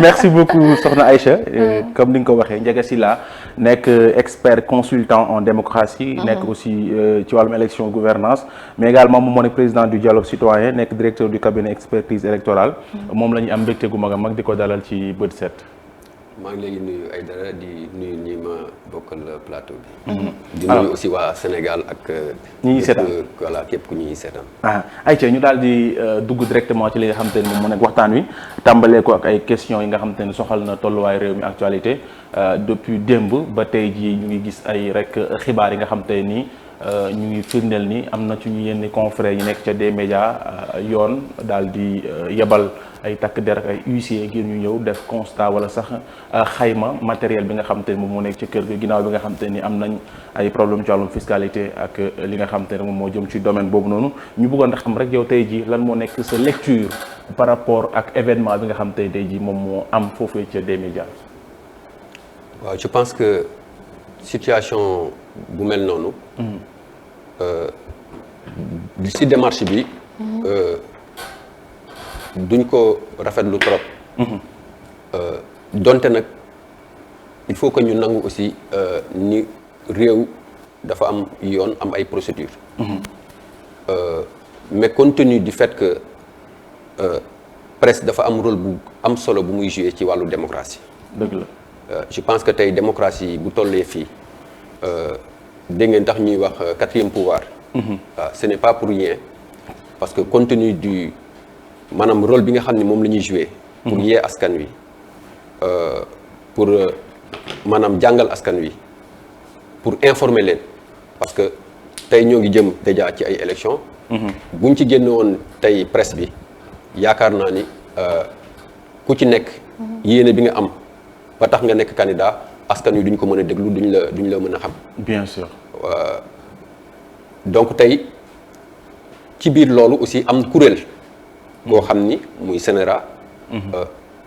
merci beaucoup soxna Aïcha. Comme ni nga ko waxee Ndiaga Sylla nekk expert consultant en démocratie. nekk aussi ci wàllum élection gouvernance mais également moom moo nekk président du dialogue citoyen nekk directeur du cabinet expertise électorale. moom la ñu am mbégte gu mag a mag di ko dalal ci bët set. maa ngi léegi nuyu ay dara di nuyu ñi ma bokkal plateau bi. di nuyu aussi waa Sénégal ak. ñi ñuy seetaan voilà képp ku ñuy seetaan. ayca ñu daal di dugg directement ci li nga xamante ne moom mu nekk waxtaan wi tàmbalee ko ak ay questions yi nga xamante ne soxal na tolluwaay réew mi actualité depuis démb ba tey jii ñu ngi gis ay rek xibaar yi nga xamante ni ñu ngi firndeel ni am na ci ñu yenn confrères yi nekk ca des médias yoon daal di yebal. ay takk der ak ay huissier ngir ñu ñëw def constat wala sax xayma matériel bi nga xamante ne moom moo nekk ci kër gi ginnaaw bi nga xamante ni am nañ ay problème ci wàllum fiscalité ak li nga xamante ne moom moo jëm ci domaine boobu noonu ñu bëggoon a xam rek yow tey ji lan moo nekk sa lecture par rapport ak événement bi nga xam tey ji moom moo am foofee ca des médias. waaw je pense que situation bu mel noonu. si démarche bi. duñ ko rafetlu trop. donte nag il faut que ñu nangu aussi ni réew dafa am yoon am ay procédures. mais compte tenu du fait que presse dafa am rôle bu am solo bu muy jouer ci wàllu démocratie. dëgg la. je pense que tey démocratie bu tollee fii dégg ngeen tax ñuy wax quatrième pouvoir. Ce n'est pas pour rien parce que compte tenu du maanaam rôle bi nga xam ne moom la ñuy jouer pour yee askan wi pour maanaam jàngal askan wi pour informer leen parce que tey ñoo ngi jëm déjà ci ay élections. buñ ci génne woon tey presse bi yaakaar naa ni ku ci nekk yéene bi nga am ba tax nga nekk candidat askan wi duñ ko mën a déglu duñ la mën a xam. bien sûr. donc tey ci biir loolu aussi am kuréel. boo xam ni muy CNRA.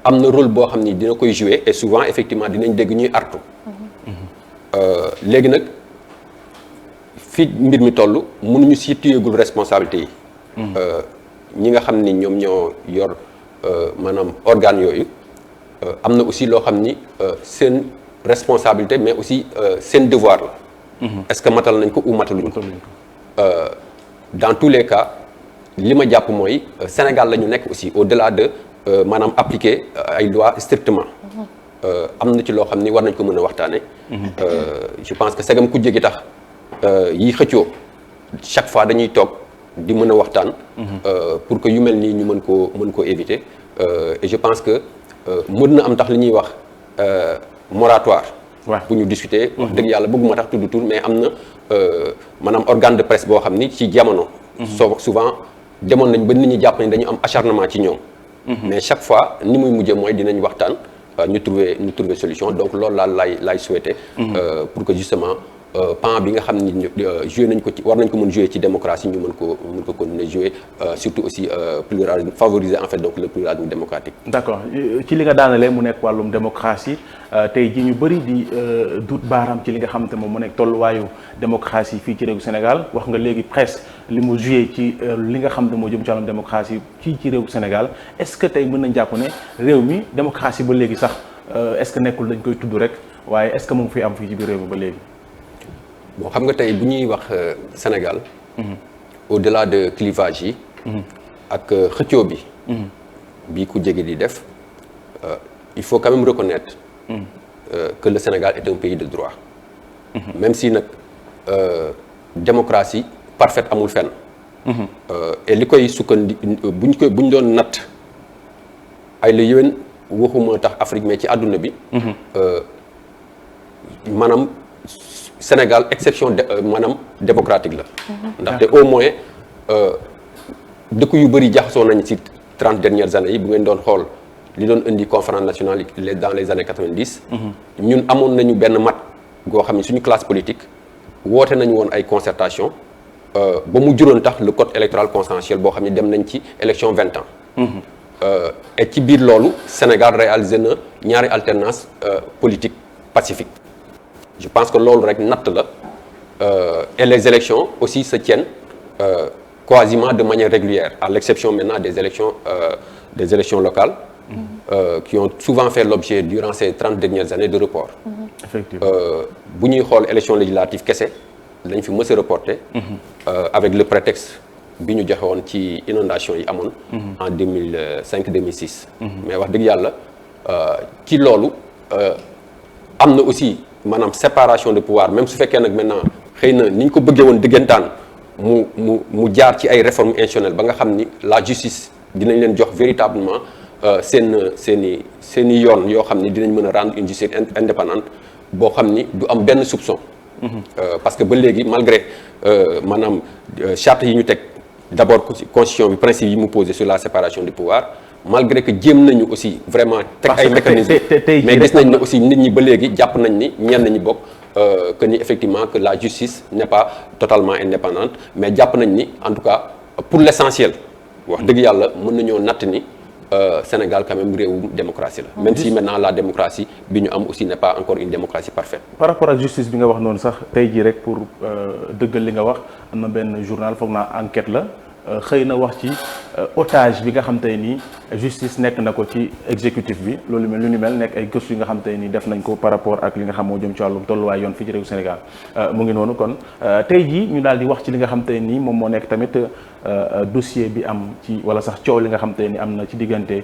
am na rôle boo xam ni dina koy jouer et souvent effectivement dinañ dégg ñuy artu. léegi nag fii mbir mi toll mënuñu situégul responsabilité yi. ñi nga xam ni ñoom ñoo yor maanaam organes yooyu am na aussi loo xam ni seen responsabilité mais aussi seen devoir la. est-ce que matal nañ ko ou mataluñ ko. dans tous les cas. li ma jàpp mooy Sénégal la ñu nekk aussi au-delà de maanaam appliquer ay lois strictement am na ci loo xam ni war nañ ko mën a waxtaane je pense que segam ku jégi tax yi xëccoo chaque fois dañuy toog di mën a waxtaan pour que yu mel nii ñu mën koo éviter et je pense que mën na am tax li ñuy wax moratoire bu ñu discuter wax dëgg yàlla bëgguma tax tudd tur mais am na maanaam organe de presse boo xam ni ci jamono souvent demoon nañ ba nit ñi jàpp ne dañu am acharnement ci ñoom. mais chaque fois ni muy mujjee mooy dinañ waxtaan ñu trouver solution donc loolu laay souhaiter. pour que justement pan bi nga xam ni joué nañ ko ci war nañ ko mën jouer ci démocratie ñu mën ko continuer jouer surtout aussi pluralisme favoriser en fait donc le pluralisme démocratique. d'accord ci li nga daanalee mu nekk wàllum démocratie tey jii ñu bëri di duut baaraam ci li nga xam te moom mu nekk tolluwaayu démocratie fii ci réewu Sénégal wax nga léegi presse li mu joué ci li nga xam ne moo jëm ci wàllum démocratie fii ci réewu Sénégal est-ce que tey mën nañ jàpp ne réew mi démocratie ba léegi sax est-ce que nekkul dañ koy tudd rek waaye est-ce que mu ngi fiy am fii ci biir réew mi ba léegi. bon xam nga tey bu ñuy wax Sénégal. au-delà de clivage yi. ak xëccoo bi. bii ku jege di def il faut quand même reconnaître. que le Sénégal est un pays de droit. même si nag démocratie parfaite amul fenn. et li koy bu ñu doon natt ay la yéwén waxuma tax Afrique mais ci àdduna bi. maanaam. Sénégal exception maanaam démocratique la. ndaxte au moins dëkk yu bëri jaxasoo nañ ci 30 dernières années yi bu ngeen doon xool li doon indi conférence nationale dans les années 90. ñun amoon nañu benn mat goo xam ne suñu classe politique woote nañu woon ay concertation ba mu juróon tax le code électoral consensuel boo xam ne dem nañ ci élection 20 ans. et ci biir loolu Sénégal réalisé na ñaari alternance politique pacifique. je pense que loolu rek natt la et les élections aussi se tiennent quasiment de manière régulière à l'exception maintenant des élections locales qui ont souvent fait l'objet durant ces 30 dernières années de report. Effectivement. bu ñuy xool élection législative kese lañ fi mës a reporté. Avec le prétexte bi ñu joxe woon ci inondation yi amoon. en 2005-2006. mais wax dëgg yàlla ci loolu am na aussi maanaam séparation de pouvoir même su fekkee nag maintenant xëy na ni ñu ko bëggee woon dëggantaan mu jaar ci ay réformes institutionnelles ba nga xam ni la justice dinañ leen jox véritablement seen i yoon yoo xam ni dinañ mën a rendre une justice indépendante boo xam ni du am benn soupçon. Parce que ba léegi malgré maanaam charte yi ñu teg d'abord constitution bi principe yi mu posé sur la séparation du pouvoir malgré que jéem nañu aussi vraiment teg ay mécanismes mais gis nañ ne aussi nit ñi ba léegi jàpp nañ ni ñenn ñi bokk que ni effectivement que la justice n'est pas totalement indépendante mais jàpp nañ ni en tout cas pour l'essentiel wax dëgg yàlla mën nañoo natt ni Sénégal quand même réewum démocratie la même si maintenant la démocratie bi ñu am aussi n'est pas encore une démocratie parfaite. Par rapport ak justice bi nga wax noonu sax tey jii rek pour dëggal li nga wax am na benn journal foog naa enquête la xëy na wax ci otage bi nga xam te ni justice nekk na ko ci exécutif bi loolu mel lu ni mel nekk ay gëstu yi nga xam te ni def nañ ko par rapport ak li nga xam moo jëm ci wàllum tolluwaay yoon fii ci réewu Sénégal mu ngi noonu kon tey jii ñu daal di wax ci li nga xam te ni moom moo nekk tamit dossier bi am ci wala sax coow li nga xam te ni am na ci diggante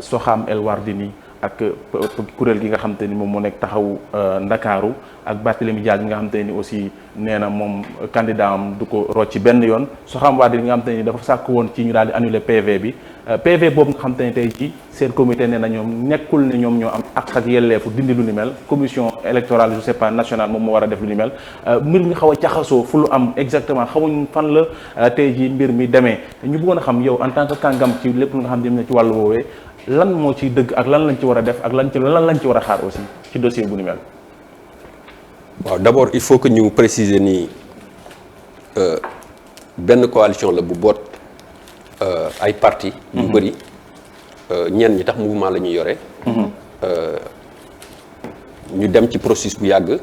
Soham El Wardini ak kuréel gi nga xam te ni moom moo nekk taxawu Ndakaaru ak Barthélémy Dias bi nga xam te ni aussi nee na moom candidat am du ko rocc ci benn yoon Soham Wardini nga xam te ni dafa sàkk woon ci ñu daal di annuler PV bi PV boobu nga xam te ni tey ci seen comité nee na ñoom nekkul ne ñoom ñoo am ak yelleefu dindi lu ni mel commission électorale je sais pas nationale moom moo war a def lu ni mel mbir mi xaw a caxasoo fu lu am exactement xamuñ fan la tey ji mbir mi demee ñu bëggoon a xam yow en tant que kàngam ci lépp lu nga xam ne ci wàllu woowee lan moo ciy dëgg ak lan lañ ci war a def ak lan lañ ci war a xaar aussi ci dossier bu ni mel. waaw d'abord il faut que ñu préciser ni benn coalition la bu boot ay parti yu bëri ñenn ñi tax mouvement la ñuy yore. ñu dem ci processus bu yàgg.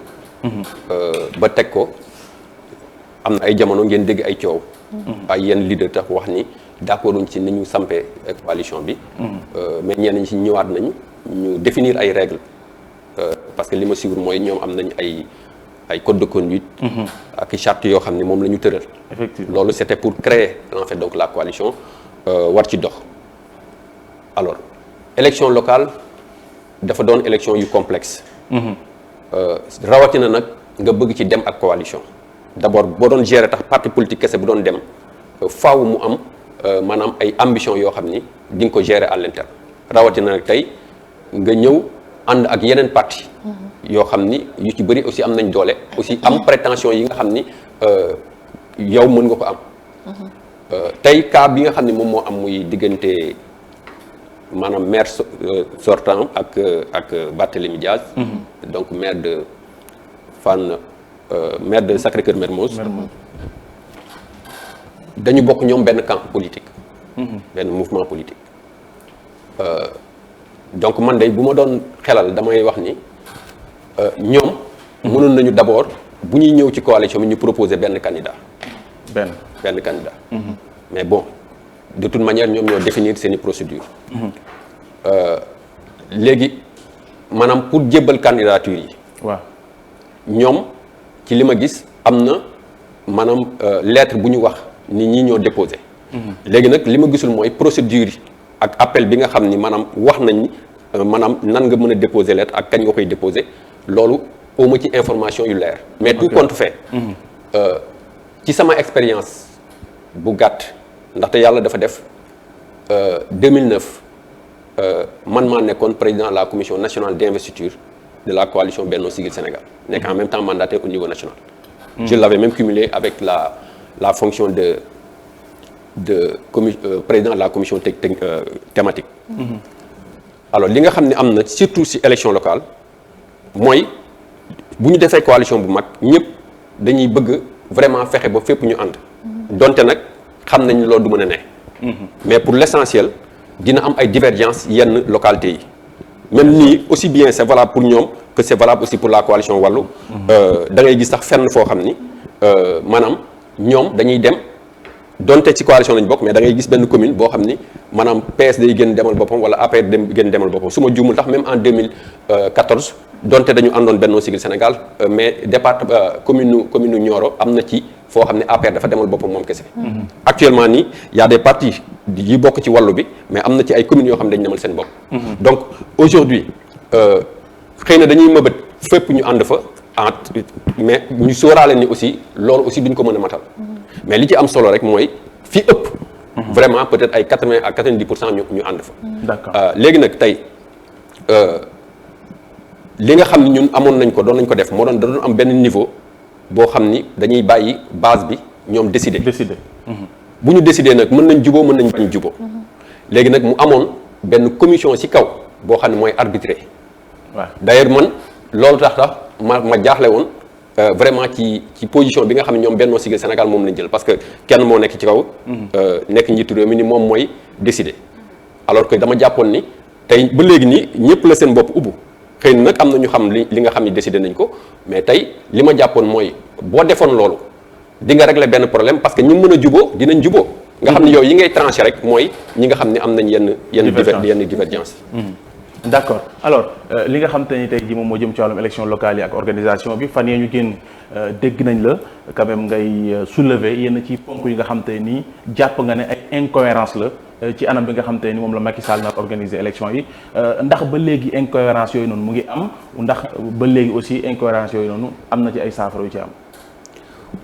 ba teg ko am na ay jamono ngeen dégg ay coow. ay yenn leader tax wax ni d'accorduñ ci ni ñu sampee coalition bi. mais ñenn ñi ci ñëwaat nañu ñu définir ay règles. parce que li ma suivre mooy ñoom am nañ ay code de conduite. ak charte yoo xam ne moom la ñu tëral. Effectivement loolu c'était pour créer en fait donc la coalition war ci dox. alors élection locale dafa doon élection yu complexe. rawatina nag nga bëgg ci dem ak coalition. d'abord boo doon gérer tax parti politique kese bu doon dem faaw mu am maanaam ay ambition yoo xam ni di nga ko gérer à l'interne rawatina nag tey nga ñëw ànd ak yeneen parti yoo xam ni yu ci bëri aussi am nañ doole aussi am prétention yi nga xam ni yow mën nga ko am. tey cas bi nga xam ni moom moo am muy diggante maanaam maire sortant ak Barthélémy Dias. donc maire de Fann maire de Sacré-Cœur Mermoz. dañu bokk ñoom benn camp politique. benn mouvement politique. donc man de bu ma doon xelal damay wax ni ñoom. mënoon nañu d'abord bu ñuy ñëw ci coalition bi ñu proposer benn candidat. benn candidat. mais bon de toute manière ñoom ñoo définir seeni procédure. léegi maanaam pour jébbal candidature yi. waaw ñoom ci li ma gis am na maanaam lettre bu ñu wax ni ñi ñoo déposé. léegi nag li ma gisul mooy procédure yi ak appel bi nga xam ni maanaam wax nañ maanaam nan nga mën a déposer lettre ak kañ nga koy déposer loolu au ma ci information yu leer. mais tout compte fait. ci sama expérience bu gàtt ndaxte yàlla dafa def 2009 man maa nekkoon président de la commission nationale d'investiture de la coalition Benno Siggil Sénégal nekk en même temps mandataire au niveau national. Je l'avais même cumulé avec la fonction de président de la commission thématique. Alors li nga xam ne am na surtout ci élection locale mooy bu ñu defee coalition bu mag ñëpp dañuy bëgg vraiment fexe ba fépp ñu ànd. donte nag xam nañ loolu du mën a ne. mais pour l'essentiel dina am ay divergences yenn localités yi. même nii aussi bien c'est valable pour ñoom que c'est valable aussi pour la coalition Wallu. da ngay gis sax fenn foo xam ni maanaam ñoom dañuy dem donte ci coalition lañ bokk mais da ngay gis benn commune boo xam ni maanaam PS day gën demal boppam wala APR gën demal boppam su ma juumul tax même en 2014 donte dañu àndoon Benno Siggil Sénégal mais commune Nioro am na ci foo xam ne APR dafa demal boppam moom kese. actuellement nii y a des partis yi bokk ci wàllu bi mais am na ci ay communes yoo xam ne dañu demal seen bopp. donc aujourd'hui xëy na dañuy mëbët fépp ñu ànd fa mais ñu sóoraale ni aussi loolu aussi duñ ko mën a matal. mais li ci am solo rek mooy fi ëpp. vraiment peut-être ay 80 à 90% ñu ànd fa. d'accord léegi nag tey li nga xam ni ñun amoon nañ ko doon nañ ko def moo doon am benn niveau boo xam ni dañuy bàyyi base bi ñoom décider. bu ñu décider nag mën nañ juboo mën nañ bañ juboo. léegi nag mu amoon benn commission ci kaw boo xam ne mooy arbitrer. waaw d'ailleurs man loolu tax ma jaaxle woon. vraiment ci position bi nga xam ne ñoom Benno Siggil Sénégal moom lañ jël parce que kenn moo nekk ci kaw. nekk njiitu réew mi ni moom mooy décider. alors que dama jàppoon ni tey ba léegi nii ñëpp la seen bopp ubbu xëy na nag am na ñu xam li nga xam ni décider nañ ko mais tey li ma jàppoon mooy boo defoon loolu di nga régler benn problème parce que ñi mën a juboo dinañ juboo. nga xam ne yow yi ngay tranché rek mooy ñi nga xam ne am nañ yenn divergence. d'accord alors li nga xam te ni tey jii moom moo jëm ci wàllum élection locale yi ak organisation bi fan yee ñu génn dégg nañ la quand même ngay soulever yenn ci ponk yi nga xam te ni jàpp nga ne ay incohérence la ci anam bi nga xam te ni moom la Macky Sall nag organiser élection yi ndax ba léegi incohérence yooyu noonu mu ngi am ndax ba léegi aussi incohérence yooyu noonu am na ci ay saafara yu ci am.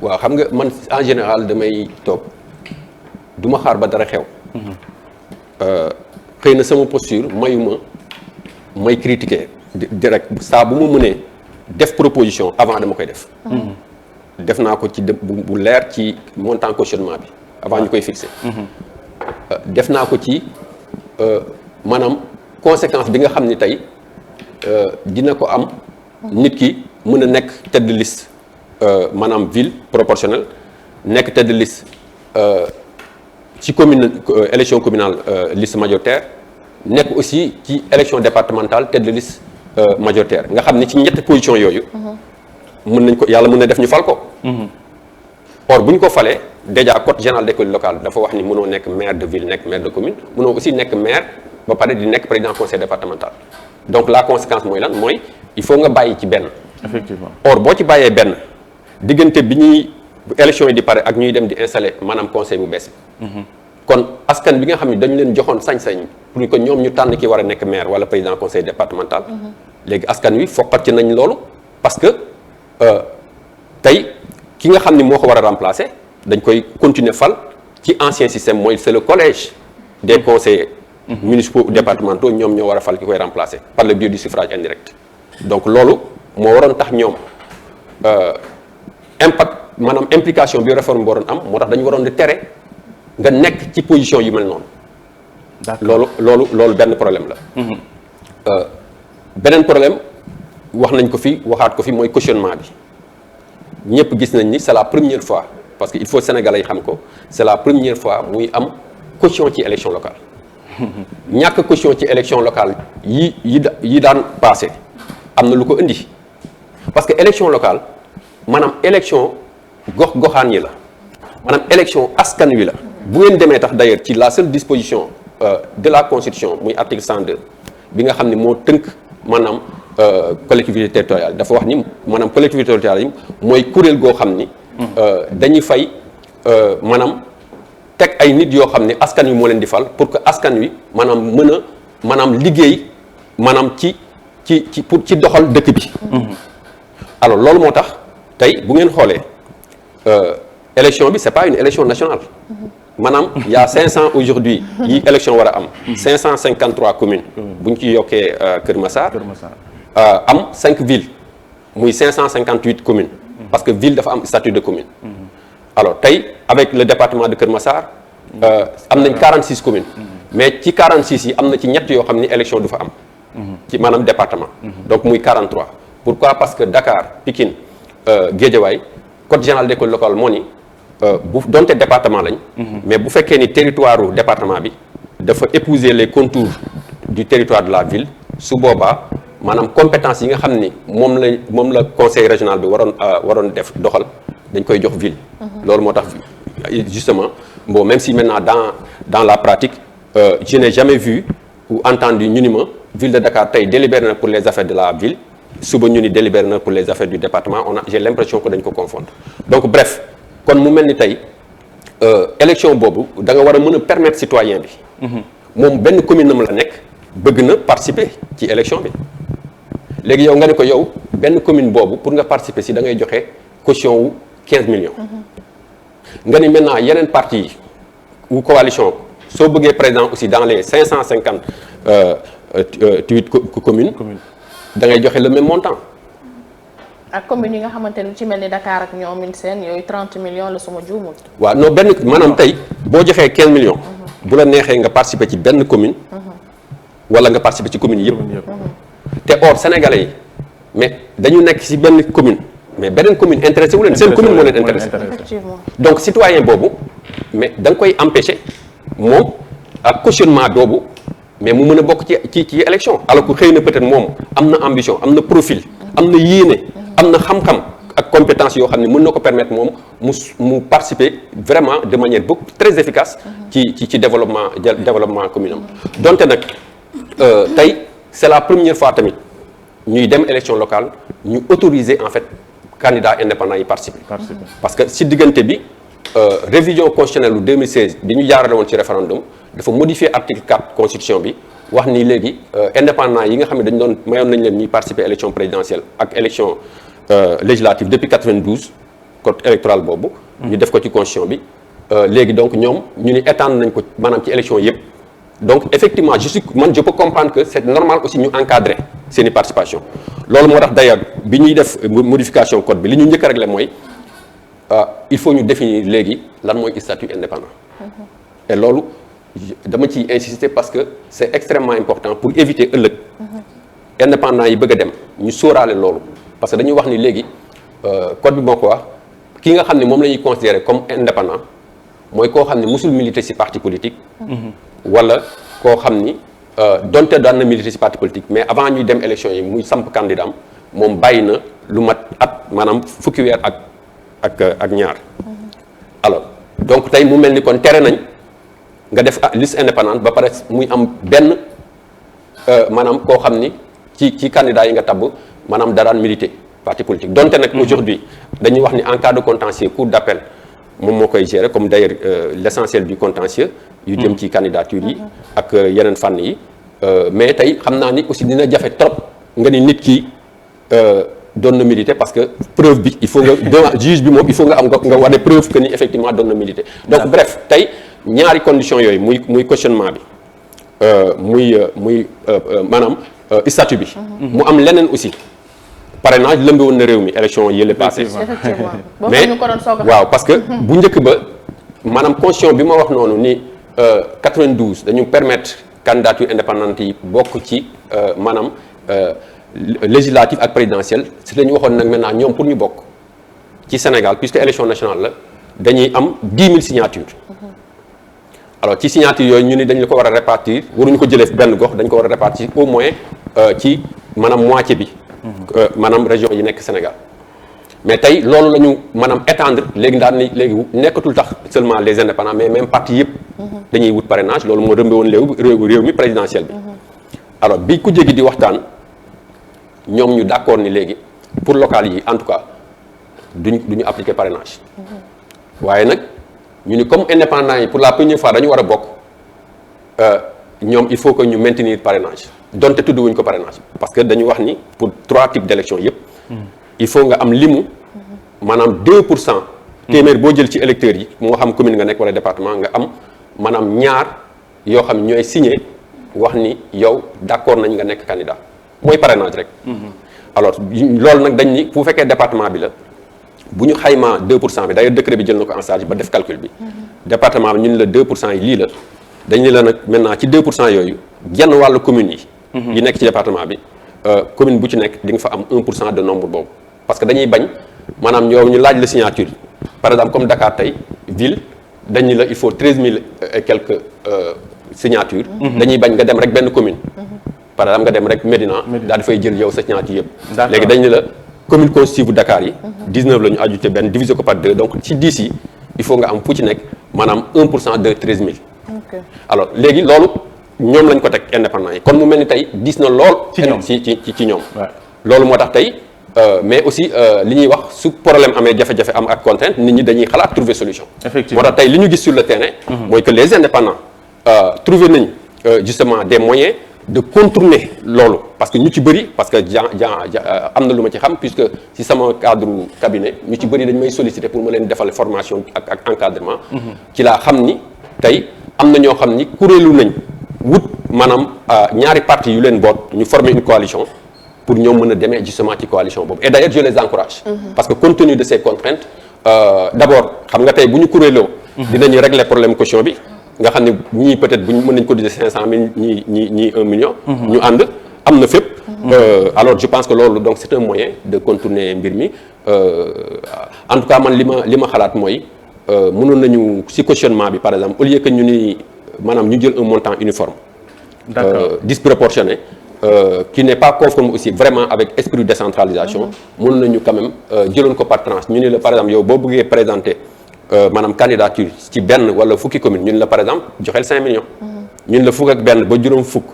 waaw xam nga man en général damay toog du ma xaar ba dara xew. xëy na sama posture may critiquer direct saa bu ma mënee def proposition avant dama koy def. def naa ko ci bu leer ci montant cautionnement bi avant ñu koy fixer. def naa ko ci maanaam conséquence bi nga xam ni tey dina ko am nit ki mën a nekk tête de liste maanaam ville proportionnelle nekk tête de liste ci élection communale liste majoritaire. nekk aussi ci élection départementale tête de liste majoritaire nga xam ni ci ñetti position yooyu. mën nañ ko yàlla mën na def ñu fal ko. or bu ñu ko falee déjà code général des collectivités locales dafa wax ni mënoo nekk maire de ville nekk maire de commune mënoo aussi nekk maire ba pare di nekk président conseil départemental. donc la conséquence mooy lan mooy il faut nga bàyyi ci benn. effectivement or boo ci bàyyee benn diggante bi ñuy élection yi di pare ak ñuy dem di installer maanaam conseil bu bees. kon askan bi nga xam ne dañu leen joxoon sañ-sañ pour que ñoom ñu tànn ki war a nekk maire wala président conseil départemental. léegi askan wi fokkat ci nañ loolu parce que tey ki nga xam ni moo ko war a remplacer dañ koy continuer fal ci ancien système mooy c'est le collège des conseillers municipaux ou départementaux ñoom ñoo war a fal ki koy remplacer par le biais du suffrage indirect. donc loolu moo waroon tax ñoom impact maanaam implication bi réforme bi waroon am moo tax dañu waroon di tere. nga nekk ci position yu mel noonu. loolu benn problème la. beneen problème wax nañ ko fi waxaat ko fi mooy cautionnement bi ñëpp gis nañ ni c'est la première fois parce que il faut Sénégalais yi xam ko c'est la première fois muy am caution ci élection locale. ñàkk caution ci élection locale yi daan passé am na lu ko indi parce que élection locale maanaam élection goxaan yi la maanaam élection askan wi la. bu ngeen demee tax d'ailleurs ci la seule disposition de la constitution muy article 102 bi nga xam ne moo tënk maanaam collectivité territoriale dafa wax ni maanaam collectivité territoriale yi mooy kuréel goo xam ni dañuy fay maanaam teg ay nit yoo xam ne askan wi moo leen di fal pour que askan wi maanaam mën a maanaam liggéey maanaam ci doxal dëkk bi. alors loolu moo tax tey bu ngeen xoolee élection bi c'est pas une élection nationale. maanaam y a 500 aujourd'hui yi élection war a am 553 communes bu ñu ci yokkee Kër Massar am 5 villes muy 558 communes parce que ville dafa am statut de commune alors tey avec le département de Kër Massar am nañ 46 communes mais ci 46 yi am na ci ñett yoo xam ni élection du fa am ci maanaam département donc muy 43 pourquoi parce que Dakar Pikine Guédiawaye code général des collectivités locales moo ni bu donte département lañ. mais bu fekkee ni territoire u département bi dafa épouser les contours du territoire de la ville su boobaa maanaam compétence yi nga xam ni moom la conseil régional bi waroon def doxal dañ koy jox ville. loolu moo tax justement bon même si maintenant dans la pratique je n'ai jamais vu ou entendu ñu ni ma ville de Dakar tey délibéré na pour les affaires de la ville suba ñu ni délibéré na pour les affaires du département j'ai l'impression que dañ ko confondre donc bref kon mu mel ni tey élection boobu da nga war a mën a permettre citoyen bi moom benn commune am la nekk bëgg na participer ci élection bi léegi yow nga ne ko yow benn commune boobu pour nga participer si da ngay joxe caution wu 15 millions nga ni maintenant yeneen parti yi ou coalition soo bëggee présent aussi dans les 558 communes da ngay joxe le même montant ak communes yi nga xamante ni ci mel ni Dakar ak ñoom seen yooyu 30 millions la suma juumul. waaw non benn maanaam tey boo joxee 15 millions bu la neexee nga participer ci benn commune wala nga participer ci commune yëpp te or sénégalais yi mais dañu nekk ci benn commune mais beneen commune intéressé wu leen seen commune moo leen intéressé effectivement donc citoyen boobu mais da nga koy empêcher moom ak cautionnement boobu mais mu mën a bokk ci élection alors que xëy na peut-être moom am na ambition am na profil am na yéene am na xam-xam ak compétence yoo xam ne mën na ko permettre moom mu participer vraiment de manière beaucoup très efficace ci développement commune am donte nag tey c'est la première fois tamit ñuy dem élection locale ñu autoriser en fait candidats indépendants yi participer parce que si diggante bi révision constitutionnelle lu 2016 bi ñu jaarale woon ci référendum dafa modifier article 4 constitution bi wax ni léegi indépendants yi nga xam ne dañu doon mayoon nañ leen ñuy participer élection présidentielle ak élection législative depuis 92 code électoral boobu ñu def ko ci constitution bi léegi donc ñoom ñu ni étendre nañ ko maanaam ci élection yëpp donc effectivement je peux comprendre que c'est normal aussi ñu encadrer seen i participation loolu moo tax d'ailleurs bi ñuy def modification code bi li ñu njëkk a régler mooy il faut ñu définir léegi lan mooy statut indépendant et loolu dama ciy insister parce que c'est extrêmement important pour éviter ëllëg indépendant yi bëgg a dem ñu sóoraale loolu parce que dañuy wax ni léegi code bi moo ko wax ki nga xam ne moom la ñuy considérer comme indépendant mooy koo xam ne musul militer ci parti politique wala koo xam ni donte daan na militer ci parti politique mais avant ñuy dem élection yi muy samp candidat am moom bàyyi na lu mat at maanaam fukki weer ak ñaar alors donc tey mu mel ni kon tere nañ nga def liste indépendante ba pare muy am benn maanaam koo xam ni ci candidat yi nga tabb maanaam daraan militer parti politique donte nag aujourd'hui dañuy wax ni en cas de contentieux cour d'appel moom moo koy gérer comme d'ailleurs l'essentiel du contentieux yu jëm ci candidature yi ak yeneen fànn yi mais tey xam naa ni aussi dina jafe trop nga ni nit ki doon na militer parce que preuve bi il faut nga juge bi moom il faut nga am nga wane preuve que ni effectivement doon na militer donc bref tey ñaari conditions yooyu muy questionnement bi muy maanaam statut bi mu am leneen aussi parrainage lëmbe woon na réew mi élection yële passé effectivement mais waaw parce que bu njëkk ba maanaam constitution bi ma wax noonu ni 92 dañu permettre candidature indépendante yi bokk ci maanaam législative ak présidentielle si dañu waxoon nag maintenant ñoom pour ñu bokk ci Sénégal puisque élection nationale la dañuy am 10 000 signatures alors ci signature yooyu ñu ni dañ la ko war a répartir waruñu ko jëlee benn gox dañ ko war a répartir au moins ci maanaam moitié bi maanaam région yi nekk Sénégal mais tey loolu la ñu maanaam étendre léegi daan ni léegi nekkatul tax seulement les indépendants mais même parti yëpp dañuy wut parrainage loolu moo rëmbe woon réew mi présidentielle bi alors bi ku jégi di waxtaan ñoom ñu d'accord ni léegi pour local yi en tout cas duñu appliquer parrainage waaye nag ñu ni comme indépendants yi pour la première fois dañu war a bokk ñoom il faut que ñu maintenir parrainage donte tudd wuñ ko parrainage parce que dañu wax ni pour 3 types d'élections yëpp il faut nga am limu maanaam 2% téeméer boo jël ci électeurs yi moo xam commune nga nekk wala département nga am maanaam ñaar yoo xam ñooy signé wax ni yow d'accord nañ nga nekk candidat mooy parrainage rek alors loolu nag dañ ni bu fekkee département bi la bu ñu xaymaa 2% bi d'ailleurs décret bi jël na ko en charge ba def calcul bi département bi ñu ne la 2% yi lii la dañ ne la nag maintenant ci 2% yooyu genn wàllu communes yi nekk ci département bi commune bu ci nekk di nga fa am 1% de nombre boobu parce que dañuy bañ maanaam ñoom ñu laaj la signature par exemple comme Dakar tey ville dañ ni la il faut 13 000 et quelques signatures dañuy bañ nga dem rek benn commune par exemple nga dem rek Médina daal di fay jël yow sa signature yëpp léegi dañ ni la commune constitutive bu Dakar yi 19 la ñu ajouté benn divisé ko par 2 donc ci 10 yi il faut nga am fu ci nekk maanaam 1% de 13000. ok alors léegi loolu ñoom lañ ko teg indépendant yi kon mu mel ni tey diis na lool. ci ñoom ci ñoom. Ouais. loolu moo tax tey mais aussi li ñuy wax su problème amee jafe-jafe am ak contrainte nit ñi dañuy xalaat trouver solution. Effectivement. moo tax tey li ñu gis sur le terrain. mooy que les indépendants trouver nañ justement des moyens de contourner loolu parce que ñu ci bëri parce que am na lu ma ci xam puisque si sama cadre cabinet ñu ci bëri dañ may solliciter pour ma leen defal formation ak encadrement. ci laa xam ni tey am na ñoo xam ni kuréelu nañ wut maanaam ñaari partis yu leen boot ñu former une coalition pour ñoom mën a demee justement ci coalition boobu et d'ailleurs je les encourage. parce que compte tenu de ces contraintes d'abord xam nga tey bu ñu kuréeloo. dinañu régler problème caution bi. nga xam ne ñii peut-être bu ñu mën nañu cotiser 500000 ñii 1 million. ñu ànd am na fépp. alors je pense que loolu donc c'est un moyen de contourner mbir mi en tout cas man li ma xalaat mooy mënoon nañu ci cautionnement bi par exemple au lieu que ñu ni maanaam ñu jël un montant uniforme. D'accord. Disproportionné qui n'est pas conforme aussi vraiment avec esprit de décentralisation. mënoon nañu quand même jëloon ko par tranche ñu ni la par exemple yow boo bëggee présenter. maanaam candidature ci benn wala fukki commune ñun la par exemple joxeel 5 millions. ñun la fukk ak benn ba juróom fukk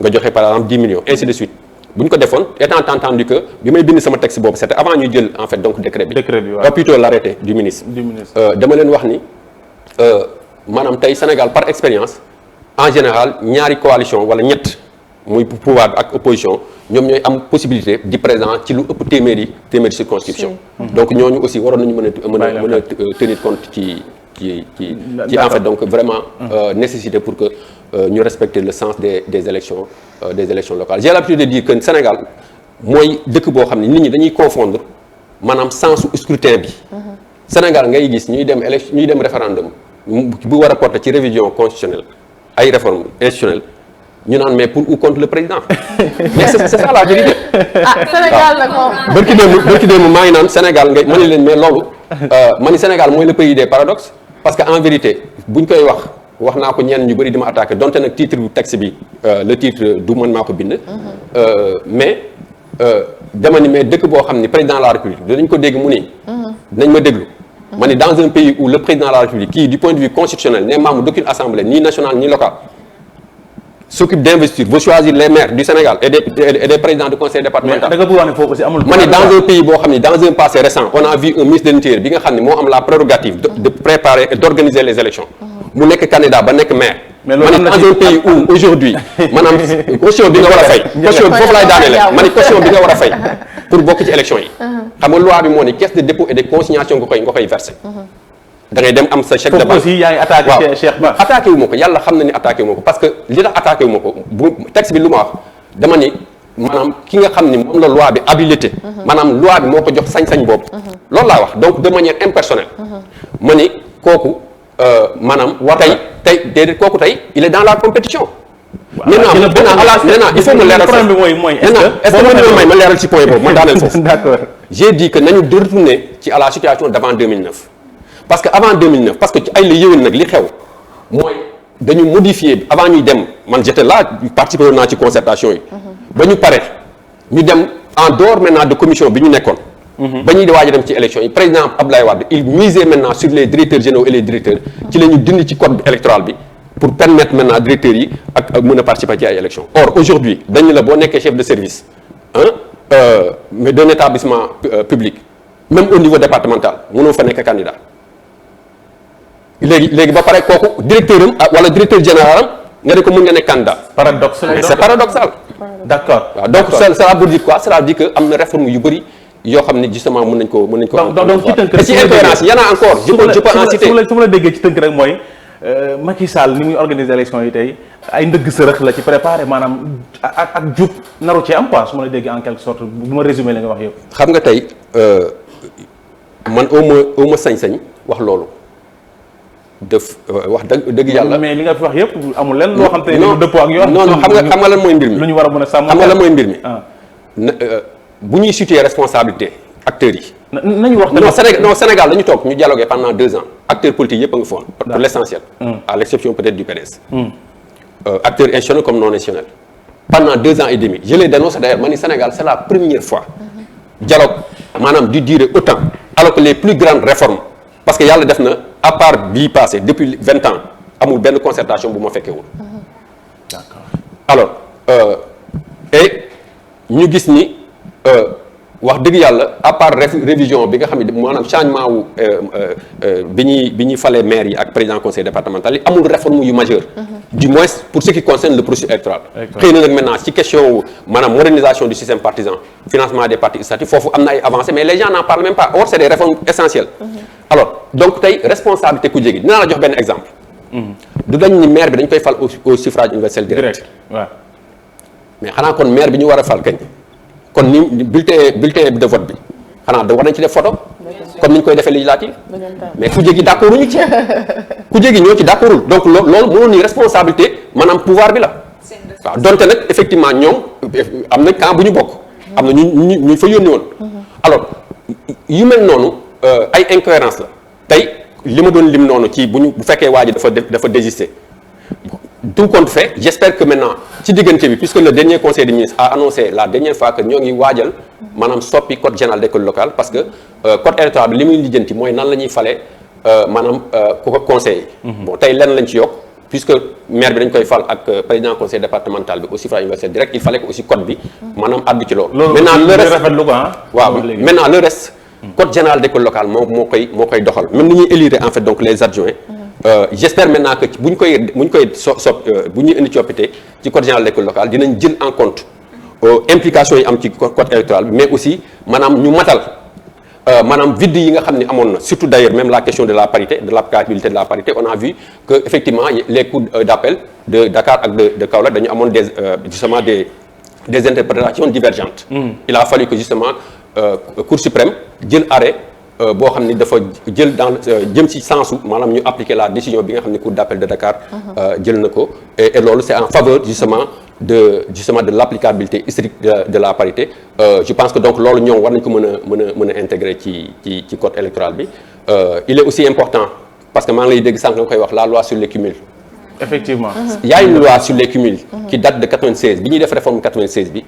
nga joxe par exemple 10 millions ainsi de suite bu ñu ko defoon étant entendu que bi may bind sama texte boobu c'était avant ñuy jël en fait donc décret bi. Décret bi waaw. plutôt l'arrêté du ministre. dama leen wax ni maanaam tey Sénégal par expérience en général ñaari coalition wala ñett muy pouvoir bi ak opposition ñoom ñooy am possibilité di présent ci lu ëpp téeméeri circonscription donc ñooñu aussi waroon nañu mën a tenir compte ci en fait donc vraiment nécessité pour que ñu respecter le sens des élections locales j'ai l'habitude de dire que Sénégal mooy dëkk boo xam ne nit ñi dañuy confondre maanaam sensu scrutin bi Sénégal ngay gis ñuy dem référendum bu war a porter ci révision constitutionnelle ay réformes institutionnelles ñu naan mais pour ou contre le président mais c'est ça la vérité. Sénégal nag moom. bërki démb maa ngi naan Sénégal ngay ma ne leen mais loolu ma ni Sénégal mooy le pays des paradoxes parce que en vérité buñ koy wax naa ko ñenn ñu bëri di ma attaqué donte nag titre bu texte bi le titre du man maa ko bind. mais dama ni mais dëkk boo xam ni président de la République dinañ ko dégg mu ni. dinañ ma déglu. ma ni dans un pays où le président de la République qui du point de vue constitutionnel n'est membre d'aucune assemblée ni nationale ni locale. s'occupe d'investir veut choisir les maires du Sénégal et des présidents de conseil départemental. mais da nga bëgg wax ne foofu aussi amul. ma ne dans un pays boo xam ne dans un passé récent on a vu un ministre de l'Intérieur bi nga xam ne moo am la prérogative de préparer et d'organiser les élections mu nekk candidat ba nekk maire. mais loolu am na dans un pays où aujourd'hui maanaam caution bi nga war a fay. caution bi foofu laay daaneel ma ne caution bi nga war a fay pour bokk ci élections yi. xam nga loi bi moo ne caisse de dépôt et de consignation nga koy verser. da ngay dem am sa chèque de banque foofu aussi yaa ngi attaqué Cheikh Ba. attaqué wu ma ko yàlla xam na ni attaqué wu ma ko parce que li tax attaqué wu ma ko bu texte bi lu ma wax dama ni maanaam ki nga xam ni moom la loi bi habilité maanaam loi bi moo ko jox sañ-sañ boobu loolu laa wax donc de manière impersonnelle ma ni kooku maanaam tey déedéet kooku tey il est dans la compétition maintenant il faut ma leeral problème bi mooy est-ce que may ma leeral ci point boobu ma daaneel foofu d'accord j'ai dit que nañu retourner ci à la situation d'avant 2009 parce que avant 2009 parce que ci ay la yéwén nag li xew mooy dañu modifier avant ñuy dem man j'étais là participer naa ci concertation yi ba ñu pare ñu dem en dehors maintenant de commission bi ñu nekkoon ba ñuy waaj a dem ci élection yi président Abdoulaye Wade il misait maintenant sur les directeurs généraux et les directeurs ci la ñu dindi ci code électoral bi pour permettre maintenant directeurs yi ak mën a participer ci ay élections or aujourd'hui dañu la boo nekkee chef de service mais d'un établissement public même au niveau départemental mënoo fa nekk candidat léegi ba pare kooku directeur am wala directeur général am nga ne ko mën nga nekk candidat. paradoxe c'est paradoxal. d'accord waaw donc ça veut dire quoi ça veut dire que am na réforme yu bëri yoo xam ne justement mën nañ ko. donc ci tënk rek ci incohérence y en a encore. je peux en citer su ma la déggee ci tënk rek mooy Macky Sall ni muy organiser élection yi tey ay ndëgg sërëx la ci préparer maanaam ak jub naru ci am quoi su ma la déggee en quelque sorte bu ma résumer li nga wax yëpp. xam nga tey man au ma sañ-sañ wax loolu. wax dëgg yàlla mais li nga fi wax yëpp amul lenn loo xam te ne dëppoo ak yoon. non xam nga lan mooy mbir mi. lu ñu war a mën a sàmm. xam nga lan mooy mbir mi. bu ñuy situer responsabilité acteurs yi. nañu wax non Sénégal dañu toog ñu dialogué pendant 2 ans acteurs politiques yëpp a nga foon. pour l'essentiel. à l'exception peut-être du PDS. acteurs institutionnels comme non institutionnels. pendant 2 ans et demi je l'ai dénoncé d'ailleurs ma ni Sénégal c'est la première fois. dialogue maanaam di durer autant alors que les plus grandes réformes. parce que yàlla def na à part bii passé depuis 20 ans amul benn concertation bu ma fekkewul. d'accord. alors et ñu gis ni wax dëgg yàlla à part révision bi nga xam ne maanaam changement wu bi ñuy falee maire yi ak président conseil départemental yi amul réforme yu majeure du moins pour ce qui concerne le processus électoral. xëy na nag maintenant ci question wu maanaam modernisation du système partisan financement des partis législatifs foofu am na ay avancées mais les gens n'en parlent même pas or c'est des réformes essentielles. alors donc tey responsabilité ku jegi dinaa la jox benn exemple. du dañ ni maire bi dañ koy fal au suffrage universel direct. waaw. mais xanaa kon maire bi ñu war a fal kañ. kon ni bulletin de vote bi xanaa da war nañ ci def photo comme ni ñu koy defee législative mais ku jégi d'accord uñu ci ku jégi ñoo ci d'accordul donc loolu mënoon ni responsabilité maanaam pouvoir bi la waaw donte nag effectivement ñoom am na camp bu ñu bokk am na ñu fa yónni woon alors yu mel noonu ay incohérence la tey li ma doon lim noonu ci bu fekkee waa ji dafa désister tout compte fait j'espère que maintenant ci diggante bi puisque le dernier conseil des ministres a annoncé la dernière fois que ñoo ngi waajal maanaam soppi code général d'école locale parce que code électoral bi li muy lijjanti mooy nan la ñuy falee maanaam ku ko conseil bon tey lenn lañ ci yokk puisque maire bi dañ koy fal ak président conseil départemental bi au suffrage universel direct il fallait que aussi code bi maanaam addu ci loolu maintenant le reste waaw maintenant le reste code général d'école locale moo koy doxal même ni ñuy élire en fait donc les adjoints j'espère maintenant que bu ñuy indi coppite ci code général d'école locale dinañ jël en compte implication yi am ci code électoral bi mais aussi maanaam ñu matal maanaam vide yi nga xam ne amoon na surtout d'ailleurs même la question de la parité de l'applicabilité de la parité on a vu que effectivement les cours d'appel de Dakar ak de Kaolack dañu amoon justement des interprétations divergentes. Il a fallu que justement Cour suprême jël arrêt boo xam ni dafa jël dans jëm ci sensu maanaam ñu appliquer la décision bi nga xam ne Cour d'appel de Dakar jël na ko et loolu c'est en faveur justement de l'applicabilité stricte de la parité je pense que donc loolu ñoom war nañ ko mën a intégrer ci code électoral bi il est aussi important parce que maa ngi lay dégg sànq nga koy wax la loi sur les cumuls. effectivement. Il y a une loi sur les cumuls qui date de 96 bi ñuy def réforme 96 bi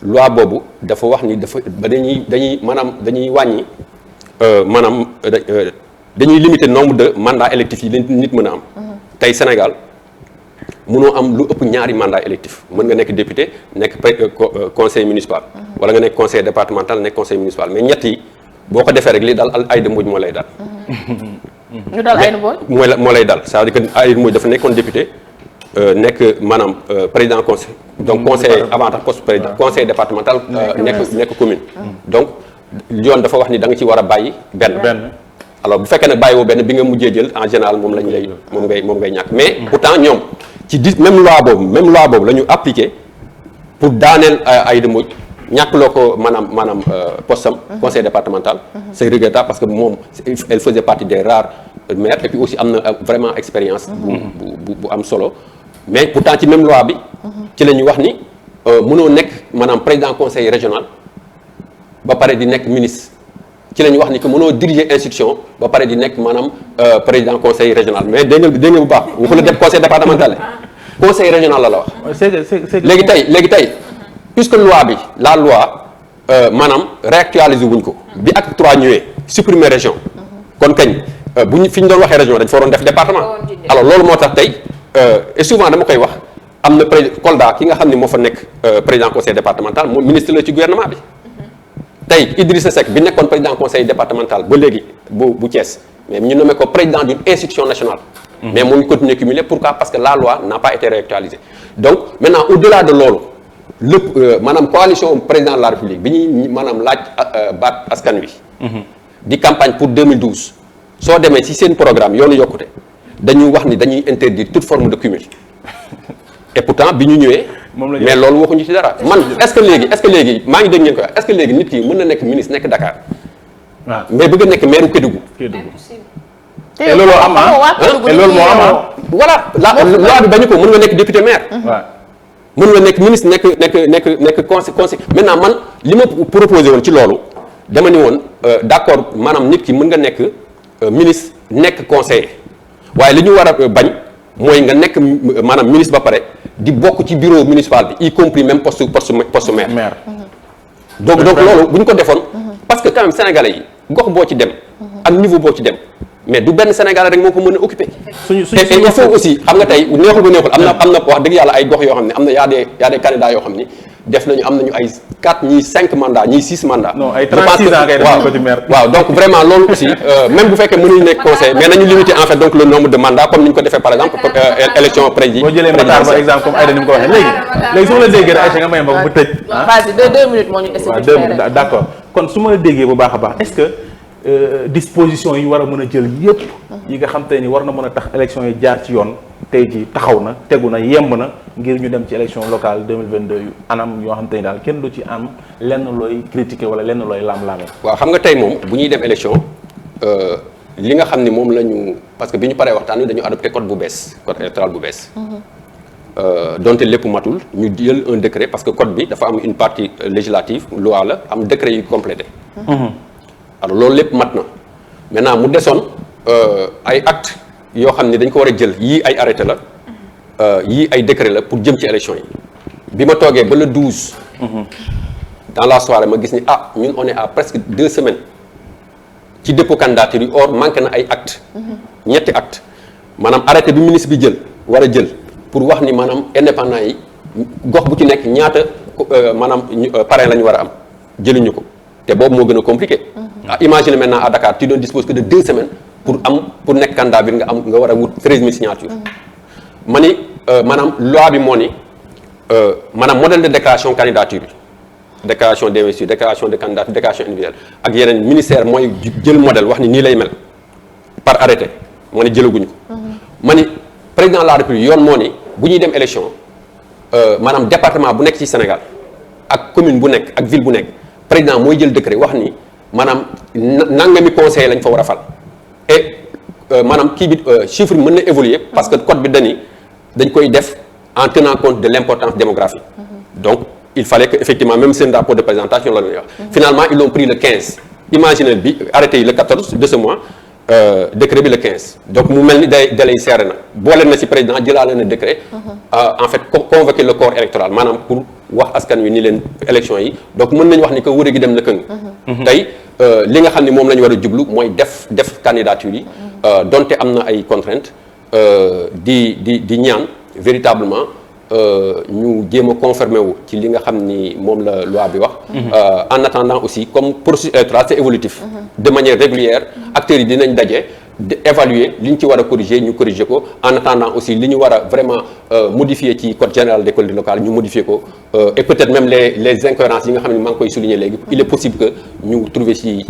loi boobu dafa wax ni dañuy wàññi maanaam dañuy limiter nombre de mandats électifs yi nit mën a am. tey Sénégal mënoo am lu ëpp ñaari mandat électif mën nga nekk député nekk conseil municipal. wala nga nekk conseil départemental nekk conseil municipal mais ñett yi boo ko defee rek li dal Aïda Mbodj moo lay dal. ñu dal Aïda Mbodj. moo lay dal c'est-à-dire que Aïda Mbodj dafa nekkoon député nekk maanaam président conseil. donc conseil avant tax poste président conseil départemental nekk commune. donc yoon dafa wax ni da nga ci war a bàyyi benn. alors bu fekkee ne bàyyiwoo benn bi nga mujjee jël en général moom lañ lay moom ngay ñàkk mais pourtant ñoom ci même loi boobu la ñu appliqué pour daaneel Aïda Mbodj ñàkkloo ko maanaam postam conseil départemental. c'est regrettable parce que moom elle faisait partie des rares maires et puis aussi am na vraiment expérience. bu am solo mais pourtant ci même loi bi. ci la ñu wax ni mënoo nekk maanaam président conseil régional ba pare di nekk ministre. ci la ñu wax ni que mënoo diriger institution ba pare di nekk maanaam président conseil régional mais dégg nga bu baax waxu la def conseil départemental conseil régional la wax. léegi tey puisque la loi maanaam réactualiser wuñ ko bi acte 3 ñëwee supprimer région kon kañ fi ñu doon waxee région dañ fa waroon def département alors loolu moo tax tey et souvent dama koy wax am na Kolda ki nga xam ne moo fa nekk président conseil départemental moom ministre la ci gouvernement bi. tey Idrissa Seck bi nekkoon président conseil départemental ba léegi bu Thiès mais ñu nommé ko président d'une institution nationale. mais moo ngi continuer cumuler pourquoi parce que la loi n'a pas été réactualisée. donc maintenant au-delà de loolu lépp maanaam coalition président de la République bi ñuy maanaam laaj baat askan wi. di campagne pour 2012 soo demee ci seen programme yoonu yokkute dañuy wax ni dañuy interdire toute forme de cumul et pourtant bi ñu ñëwee. mais loolu waxuñu ci dara man est-ce que léegi maa ngi dégg ngeen ko est-ce que léegi nit ki mën na nekk ministre nekk Dakar. waaw mais bëgg a nekk maire Kédougou. te loolu am et loolu moo am voilà loi bi bañu ko mën nga nekk député maire. mën nga nekk ministre nekk conseil maintenant man li ma proposé woon ci loolu dama ni woon d'accord maanaam nit ki mën nga nekk ministre nekk conseiller waaye li ñu war a bañ mooy nga nekk maanaam ministre ba pare. di bokk ci bureau municipal bi y compris même poste maire. donc loolu bu ñu ko defoon. parce que quand même sénégalais yi gox boo ci dem. ak niveau boo ci dem mais du benn Sénégal rek moo ko mën a occuper. suñu il faut aussi xam nga tey neexul ba neexul am na wax dëgg yàlla ay gox yoo xam ne am na y a des candidats yoo xam ni def nañu am nañu ay 4 ñii 5 mandats ñii 6 mandats. non ay 36 ans ngay def ko ci maire. waaw donc vraiment loolu aussi même bu fekkee mënuñu nekk conseil mais nañu limiter en fait donc le nombre de mandats comme ni ñu ko defee par exemple élection présidentielle. boo jëlee Matar par exemple comme Aïda ni mu ko waxee léegi su ma la déggee Aïcha nga may ma bu tëj. vas-y 2 minutes moo ñu dese. waaw 2 minutes d'accord kon su ma la déggee bu baax a baax est-ce que disposition yi war a mën a jël yépp yi nga xam te ni war na mën a tax élection yi jaar ci yoon tey jii taxaw na tegu na yemb na ngir ñu dem ci élection locale 2022 yu anam yoo xam te ni daal kenn du ci am lenn looy critiquer wala lenn looy laam-laamee. waaw xam nga tey moom bu ñuy dem élection li nga xam ni moom la ñu parce que bi ñu paree waxtaan wi dañu adopté code bu bees code électoral bu bees. donte lépp matul ñu jël un décret parce que code bi dafa am une partie législative loi la am décret yu complété. alors loolu lépp mat na maintenant mu desoon ay actes yoo xam ni dañ ko war a jël yii ay arrêté la yii ay décret la pour jëm ci élection yi bi ma toogee ba le 12. dans la soirée ma gis ni ñun on est à presque 2 semaines ci dépôt candidature yi or manqué na ay actes. ñetti actes maanaam arrêté bi ministre bi jël war a jël pour wax ni maanaam indépendant yi gox bu ci nekk ñaata maanaam parrain la ñu war a am jëluñu ko te boobu moo gën a compliqué. Imagine maintenant à Dakar tu ne disposes que de 2 semaines pour nekk candidat bi nga war a wut 13 000 signatures. ma ni maanaam loi bi moo ni maanaam modèle de déclaration candidature bi déclaration d'investiture déclaration de candidature déclaration individuelle ak yeneen ministère mooy jël modèle wax ni nii lay mel par arrêté moo ni jëlaguñu ko. ma ni président de la République yoon moo ni bu ñuy dem élection maanaam département bu nekk ci Sénégal ak commune bu nekk ak ville bu nekk président mooy jël décret wax ni. maanaam nangami conseil lañ fa war a fal et maanaam kii bi chiffre bi mën na évoluer parce que code bi dañ koy def en tenant compte de l'importance démographique. Donc il fallait que effectivement même seen rapport de présentation la ñuy wax. Finalement ils l'ont pris le 15. Imaginez bi arrêté yi le 14 de ce mois décret bi le 15 donc mu mel ni dalay serré na boole na ci président jëlaale na décret. En fait convoquer le corps électoral maanaam pour wax askan wi ni leen élection yi donc mën nañu wax ni que wërë gi dem na këng. tey li nga xam ni moom la ñu war a jublu mooy def candidature yi donte am na ay contraintes di ñaan véritablement ñu jéem a conformer wu ci li nga xam ni moom la loi bi wax. En attendant aussi comme processus électoral c'est évolutif. De manière régulière acteurs yi dinañ daje évaluer li ñu ci war a corriger ñu corriger ko en attendant aussi li ñu war a vraiment modifier ci code général des collectivités locales ñu modifier ko et peut-être même les incohérences yi nga xam ne maa ngi koy souligner léegi il est possible que ñu trouver ci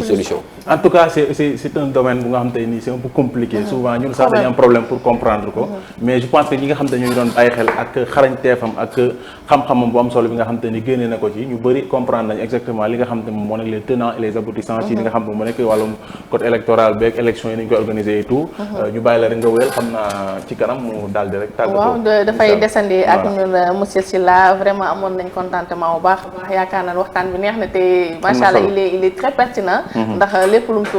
solution. En tout cas c'est un domaine bu nga xam te ni c'est un peu compliqué. Souvent ñun sax dañu am problème pour comprendre ko. Mais je pense que ñi nga xam te ñu doon bàyyi xel ak xarañteefam ak xam-xamam bu am solo bi nga xam te ni génnee na ko ci ñu bëri comprendre nañ exactement li nga xam te moom moo nekk les tenants et les aboutissants ci li nga xam ne moo nekk wàllum code électoral beeg élection yi nañu koy organiser et tout. ñu bàyyi la rek nga wéyal xam naa ci kanam mu daal di rek tàggatoo. waaw dafay desandi ak ñun monsieur Sylla vraiment amoon nañ contentement bu baax yaakaar naa waxtaan bi neex na te macha allah il est très pertinent. ndax lépp lu